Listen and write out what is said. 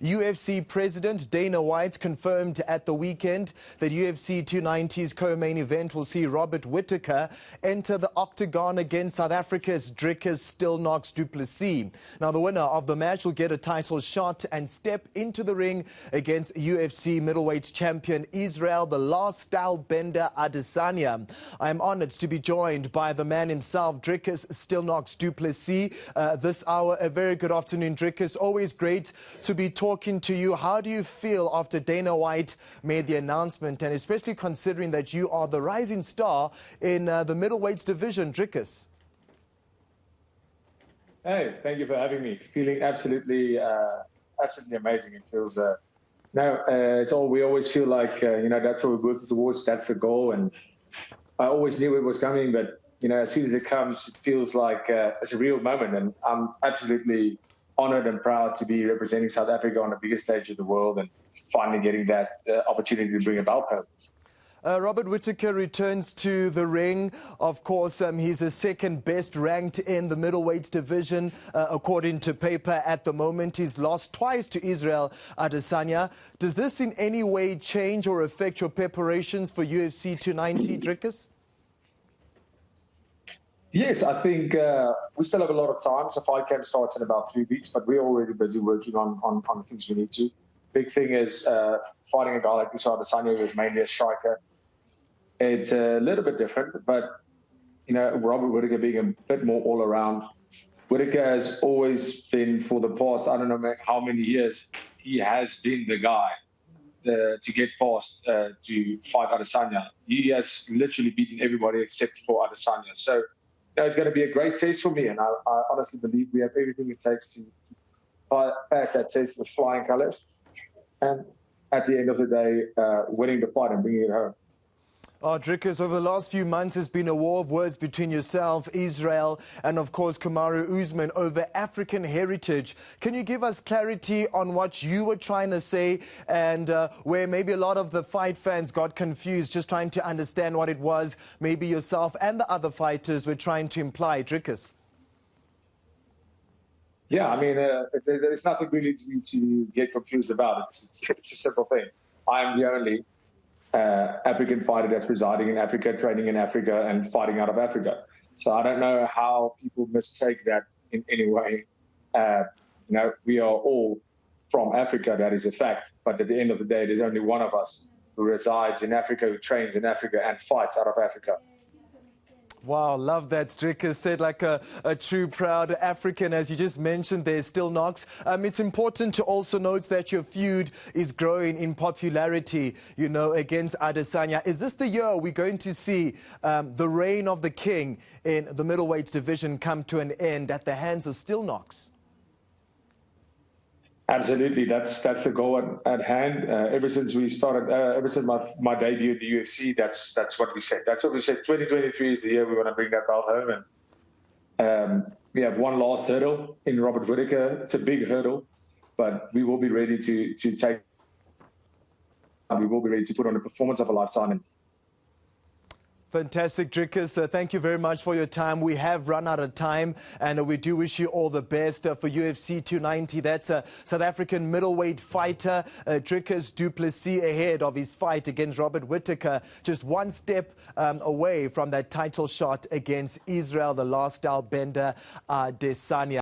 UFC President Dana White confirmed at the weekend that UFC 290's co-main event will see Robert Whitaker enter the Octagon against South Africa's Dricus Stillknocks du Plessis. Now, the winner of the match will get a title shot and step into the ring against UFC middleweight champion Israel the Last Style Bender Adesanya. I am honored to be joined by the man himself, Dricus Stillknocks du Plessis. This hour, a very good afternoon, Dricus. Always great to be talking to you. How do you feel after Dana White made the announcement, and especially considering that you are the rising star in the middleweights division, Dricus? Hey, thank you for having me. Feeling absolutely amazing. It feels, it's all, we always feel like, that's what we're working towards. That's the goal. And I always knew it was coming, but, as soon as it comes, it feels like it's a real moment. And I'm absolutely honored and proud to be representing South Africa on the biggest stage of the world and finally getting that opportunity to bring a belt home. Robert Whitaker returns to the ring. Of course, he's the second best ranked in the middleweight division, according to paper at the moment. He's lost twice to Israel Adesanya. Does this in any way change or affect your preparations for UFC 290, Dricus? Yes, I think we still have a lot of time. So fight camp starts in about 3 weeks, but we're already busy working on the things we need to. Big thing is fighting a guy like Israel Adesanya, who is mainly a striker. It's a little bit different, but, Robert Whitaker being a bit more all-around. Whitaker has always been, for the past, I don't know how many years, he has been the guy to get past to fight Adesanya. He has literally beaten everybody except for Adesanya. So it's going to be a great test for me, and I honestly believe we have everything it takes to pass that test with flying colours. And at the end of the day, winning the fight and bringing it home. Oh, Dricus, over the last few months, there's been a war of words between yourself, Israel, and of course, Kamaru Usman over African heritage. Can you give us clarity on what you were trying to say and where maybe a lot of the fight fans got confused, just trying to understand what it was maybe yourself and the other fighters were trying to imply, Dricus? Yeah, I mean, there's nothing really to get confused about. It's a simple thing. I am the only African fighter that's residing in Africa, training in Africa, and fighting out of Africa. So I don't know how people mistake that in any way. We are all from Africa, that is a fact. But at the end of the day, there's only one of us who resides in Africa, who trains in Africa, and fights out of Africa. Wow, love that, Dricus. Said like a true proud African, as you just mentioned there, Stillknocks. It's important to also note that your feud is growing in popularity, against Adesanya. Is this the year we're going to see the reign of the king in the middleweight division come to an end at the hands of Stillknocks? Absolutely, that's the goal at hand. Ever since we started, ever since my debut at the UFC, that's what we said. That's what we said. 2023 is the year we want to bring that belt home, and we have one last hurdle in Robert Whitaker. It's a big hurdle, but we will be ready to take. We will be ready to put on a performance of a lifetime. Fantastic, Dricus. Thank you very much for your time. We have run out of time, and we do wish you all the best for UFC 290. That's a South African middleweight fighter, Dricus du Plessis, ahead of his fight against Robert Whitaker, just one step away from that title shot against Israel, the Last Style Bender Adesanya.